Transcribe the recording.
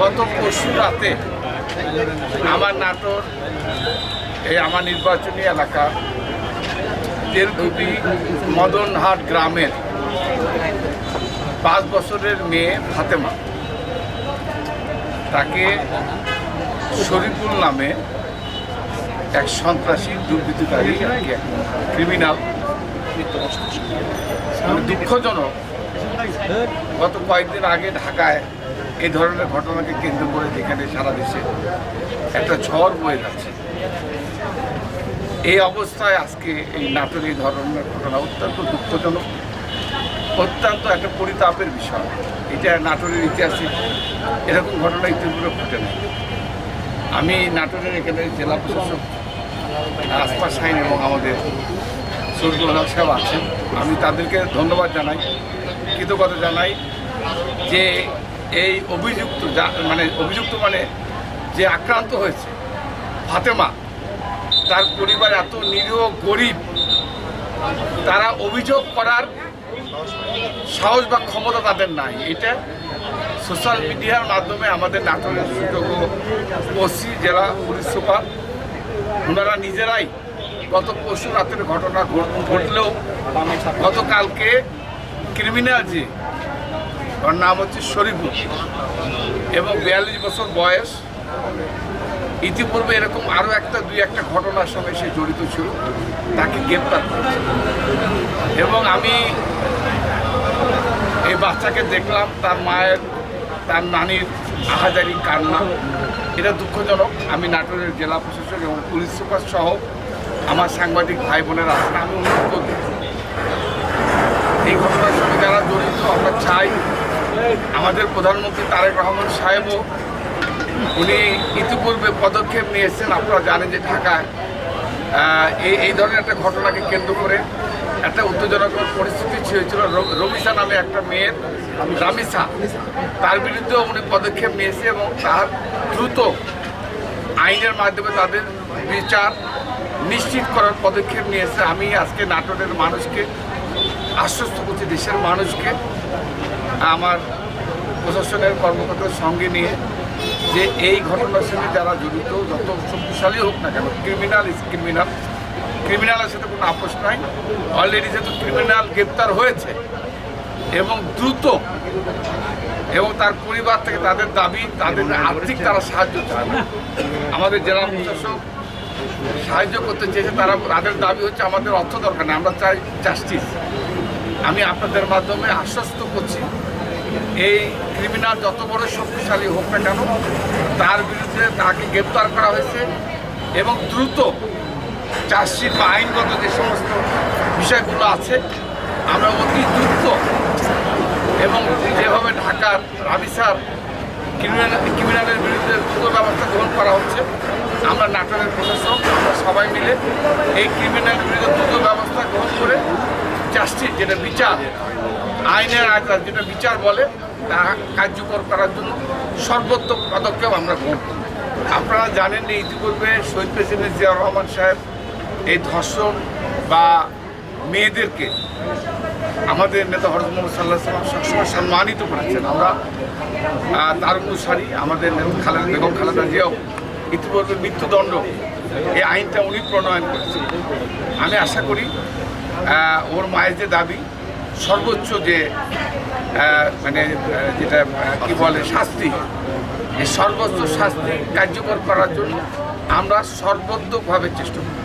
গত পরশু রাতে আমার নাটোর আমার নির্বাচনী এলাকা তেলকুপি মদনহাট গ্রামের 5 বছরের মেয়ে ফাতেমা, তাকে শরীফুল নামে এক সন্ত্রাসী দুর্বৃত্তকারী ক্রিমিনাল, দুঃখজনক গত কয়েকদিন আগে ঢাকায় এই ধরনের ঘটনাকে কেন্দ্র করে যেখানে সারা দেশে একটা ঝড় বয়ে যাচ্ছে, এই অবস্থায় আজকে এই নাটোরে এই ধরনের ঘটনা অত্যন্ত দুঃখজনক, অত্যন্ত একটা পরিতাপের বিষয়। এটা নাটোরের ইতিহাসে এরকম ঘটনা ইতিপূর্বে ঘটে না। আমি নাটোরের এখানে জেলা প্রশাসক আসফা শাহিন এবং আমাদের শরীফুল হক সাহেব আছেন, আমি তাদেরকে ধন্যবাদ জানাই, কৃতজ্ঞতা জানাই যে এই অভিযুক্ত মানে যে আক্রান্ত হয়েছে ফাতেমা, তার পরিবার এত নিরীহ গরিব, তারা অভিযোগ করার সাহস বা ক্ষমতা তাদের নাই। এটা সোশ্যাল মিডিয়ার মাধ্যমে আমাদের নাটোরের সুযোগ্য ওসি জেলা পুলিশ সুপার ওনারা নিজেরাই গত পরশু রাতের ঘটনা ঘটলেও গতকালকে ক্রিমিনাল যে ওর নাম হচ্ছে শরীফুল এবং 42 বছর বয়স, ইতিপূর্বে এরকম আরও দুই একটা ঘটনার সঙ্গে সে জড়িত ছিল, তাকে গ্রেপ্তার করেছে। এবং আমি এই বাচ্চাকে দেখলাম, তার মায়ের তার নানির আহাজারি কান্না, এটা দুঃখজনক। আমি নাটোরের জেলা প্রশাসক এবং পুলিশ সুপার সহ আমার সাংবাদিক ভাই বোনেরা আছেন, আমি অনুরোধ করি এই ঘটনার সঙ্গে যারা জড়িত, আমরা চাই আমাদের প্রধানমন্ত্রী তারেক রহমান সাহেবও উনি ইতিপূর্বে পদক্ষেপ নিয়েছেন। আপনারা জানেন যে ঢাকায় এই ধরনের একটা ঘটনাকে কেন্দ্র করে একটা উত্তেজনাকর পরিস্থিতি হয়েছিল। রমিসা নামে একটা মেয়ের, রামিসা, তার বিরুদ্ধেও উনি পদক্ষেপ নিয়েছে এবং তার দ্রুত আইনের মাধ্যমে তাদের বিচার নিশ্চিত করার পদক্ষেপ নিয়েছে। আমি আজকে নাটোরের মানুষকে আশ্বস্ত করছি, দেশের মানুষকে, আমার প্রশাসনের কর্মকর্তার সঙ্গে নিয়ে, যে এই ঘটনার সঙ্গে যারা জড়িত, যত শক্তিশালী হোক না কেন, ক্রিমিনাল ইজ ক্রিমিনাল, ক্রিমিনালের সাথে কোনো আপোষ নাই। অলরেডি যেহেতু ক্রিমিনাল গ্রেপ্তার হয়েছে এবং দ্রুত, এবং তার পরিবার থেকে তাদের দাবি, তাদের আর্থিক তারা সাহায্য চায়, আমাদের জেলা প্রশাসক সাহায্য করতে চেয়েছে, তাদের দাবি হচ্ছে আমাদের অর্থ দরকার নেই, আমরা চাই জাস্টিস। আমি আপনাদের মাধ্যমে আশ্বস্ত করছি, এই ক্রিমিনাল যত বড় শক্তিশালী হোক না কেন, তার বিরুদ্ধে তাকে গ্রেপ্তার করা হয়েছে এবং দ্রুত চার্জশিট বা আইনগত যে সমস্ত বিষয়গুলো আছে আমরা অতি দ্রুত, এবং যেভাবে ঢাকার রামিসার ক্রিমিনালের বিরুদ্ধে দ্রুত ব্যবস্থা গ্রহণ করা হচ্ছে, আমরা নাটোরের প্রশাসক আমরা সবাই মিলে এই ক্রিমিনালের বিরুদ্ধে দ্রুত ব্যবস্থা গ্রহণ করে জাস্টিস, যেটা বিচার, আইনের আওতায় যেটা বিচার বলে, তা কার্যকর করার জন্য সর্বোত্তম পদক্ষেপ আমরা গ্রহণ করি। আপনারা জানেন যে ইতিপূর্বে শহীদ প্রেসিডেন্ট জিয়াউর রহমান সাহেব এই ধর্ষণ বা মেয়েদেরকে আমাদের নেতা হযরত মুহাম্মদ সাল্লাল্লাহু আলাইহি ওয়াসাল্লাম সবসময় সম্মানিত করেছেন। আমরা তার অনুসারী, আমাদের বেগম খালেদা জিয়াও ইতিপূর্বে মৃত্যুদণ্ড এই আইনটা উনি প্রণয়ন করেছেন। আমি আশা করি ওর মায়ের যে দাবি, সর্বোচ্চ যে যেটা কি বলে শাস্তি, এই সর্বোচ্চ শাস্তি কার্যকর করার জন্য আমরা সর্বোত্তকভাবে চেষ্টা করি।